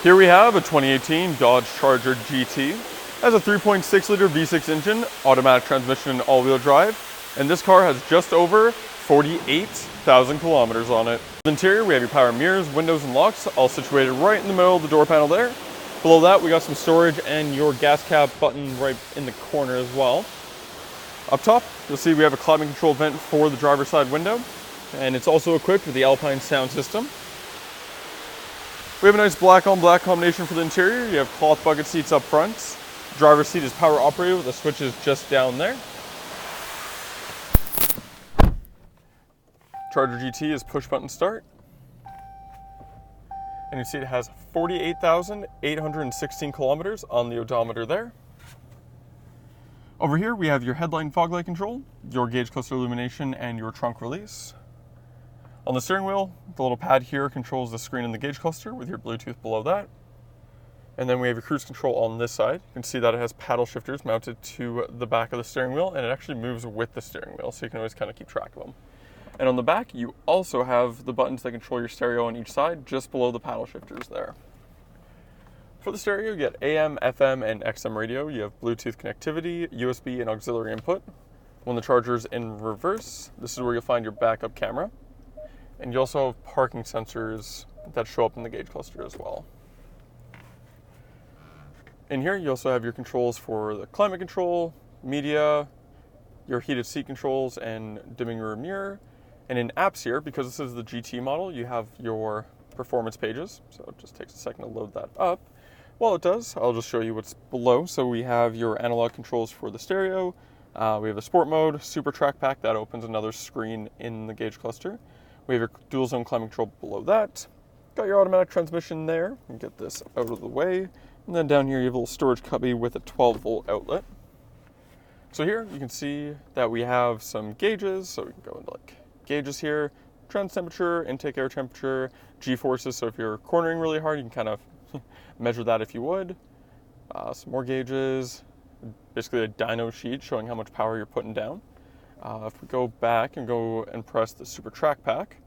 Here we have a 2018 Dodge Charger GT. It has a 3.6 liter V6 engine, automatic transmission and all-wheel drive, and this car has just over 48,000 kilometers on it. In the interior, we have your power mirrors, windows, and locks, all situated right in the middle of the door panel there. Below that, we got some storage and your gas cap button right in the corner as well. Up top, you'll see we have a climate control vent for the driver's side window, and it's also equipped with the Alpine sound system. We have a nice black on black combination for the interior. You have cloth bucket seats up front. Driver's seat is power operated with the switches just down there. Charger GT is push button start. And you see it has 48,816 kilometers on the odometer there. Over here we have your headlight fog light control, your gauge cluster illumination, and your trunk release. On the steering wheel, the little pad here controls the screen and the gauge cluster with your Bluetooth below that. And then we have your cruise control on this side. You can see that it has paddle shifters mounted to the back of the steering wheel, and it actually moves with the steering wheel, so you can always kind of keep track of them. And on the back, you also have the buttons that control your stereo on each side, just below the paddle shifters there. For the stereo, you get AM, FM, and XM radio. You have Bluetooth connectivity, USB, and auxiliary input. When the Charger's in reverse, this is where you'll find your backup camera. And you also have parking sensors that show up in the gauge cluster as well. In here, you also have your controls for the climate control, media, your heated seat controls, and dimming rear mirror. And in apps here, because this is the GT model, you have your performance pages. So it just takes a second to load that up. While it does, I'll just show you what's below. So we have your analog controls for the stereo. We have the sport mode, super track pack that opens another screen in the gauge cluster. We have your dual zone climate control below that. Got your automatic transmission there. And get this out of the way. And then down here you have a little storage cubby with a 12-volt outlet. So here you can see that we have some gauges. So we can go into like gauges here, trans temperature, intake air temperature, G-forces. So if you're cornering really hard, you can kind of measure that if you would. Some more gauges, basically a dyno sheet showing how much power you're putting down. If we go back and go and press the Super Track Pack,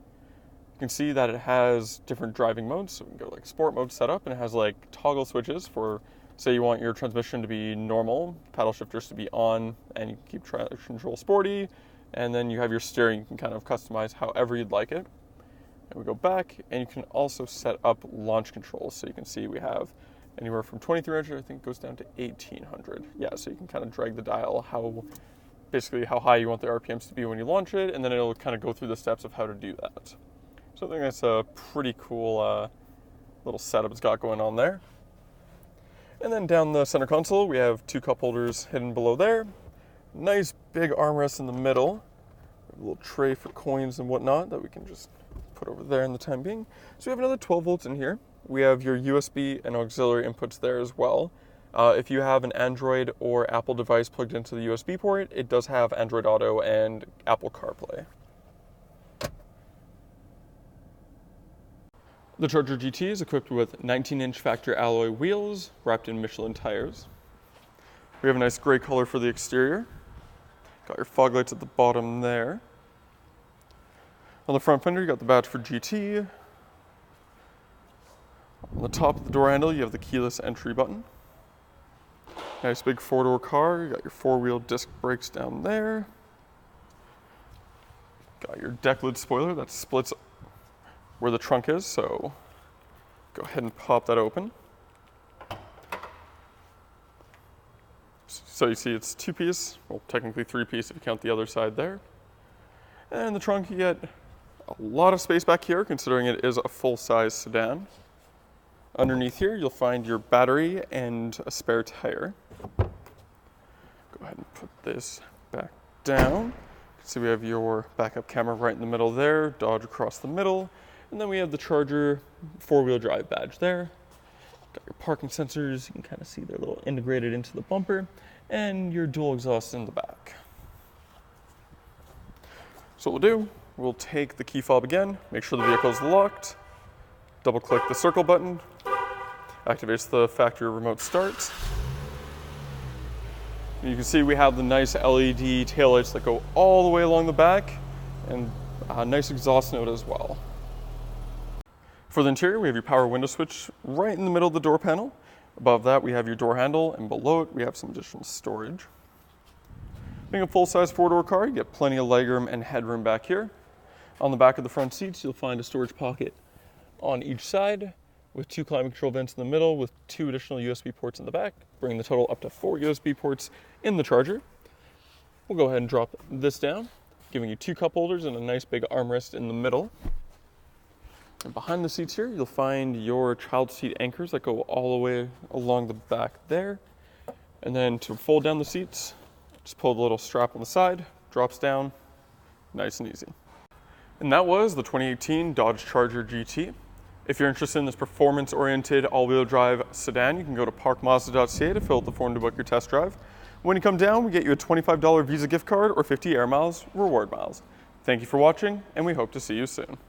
you can see that it has different driving modes. So we can go like sport mode setup, and it has like toggle switches for, say you want your transmission to be normal, paddle shifters to be on, and you can keep traction control sporty, and then you have your steering, you can kind of customize however you'd like it. And we go back, and you can also set up launch controls. So you can see we have anywhere from 2300, I think goes down to 1800. Yeah, so you can kind of drag the dial basically how high you want the RPMs to be when you launch it, and then it'll kind of go through the steps of how to do that. So I think that's a pretty cool little setup it's got going on there. And then down the center console, we have two cup holders hidden below there. Nice big armrest in the middle. A little tray for coins and whatnot that we can just put over there in the time being. So we have another 12 volts in here. We have your USB and auxiliary inputs there as well. If you have an Android or Apple device plugged into the USB port, it does have Android Auto and Apple CarPlay. The Charger GT is equipped with 19-inch factory alloy wheels wrapped in Michelin tires. We have a nice gray color for the exterior. Got your fog lights at the bottom there. On the front fender, you got the badge for GT. On the top of the door handle, you have the keyless entry button. Nice big four-door car. You got your four-wheel disc brakes down there. Got your deck lid spoiler that splits where the trunk is, so go ahead and pop that open. So you see it's two-piece, well technically three-piece if you count the other side there. And in the trunk you get a lot of space back here considering it is a full-size sedan. Underneath here you'll find your battery and a spare tire. Go ahead and put this back down. You can see we have your backup camera right in the middle there, Dodge across the middle, and then we have the Charger four-wheel drive badge there. Got your parking sensors, you can kind of see they're a little integrated into the bumper, and your dual exhaust in the back. So what we'll do, we'll take the key fob again, make sure the vehicle is locked, double click the circle button, activates the factory remote start. And you can see we have the nice LED taillights that go all the way along the back, and a nice exhaust note as well. For the interior, we have your power window switch right in the middle of the door panel. Above that, we have your door handle, and below it, we have some additional storage. Being a full-size four-door car, you get plenty of legroom and headroom back here. On the back of the front seats, you'll find a storage pocket on each side with 2 climate control vents in the middle with 2 additional USB ports in the back, bringing the total up to 4 USB ports in the Charger. We'll go ahead and drop this down, giving you 2 cup holders and a nice big armrest in the middle. And behind the seats here, you'll find your child seat anchors that go all the way along the back there. And then to fold down the seats, just pull the little strap on the side, drops down, nice and easy. And that was the 2018 Dodge Charger GT. If you're interested in this performance-oriented all-wheel drive sedan, you can go to parkmazda.ca to fill out the form to book your test drive. When you come down, we get you a $25 Visa gift card or 50 Air Miles reward miles. Thank you for watching, and we hope to see you soon.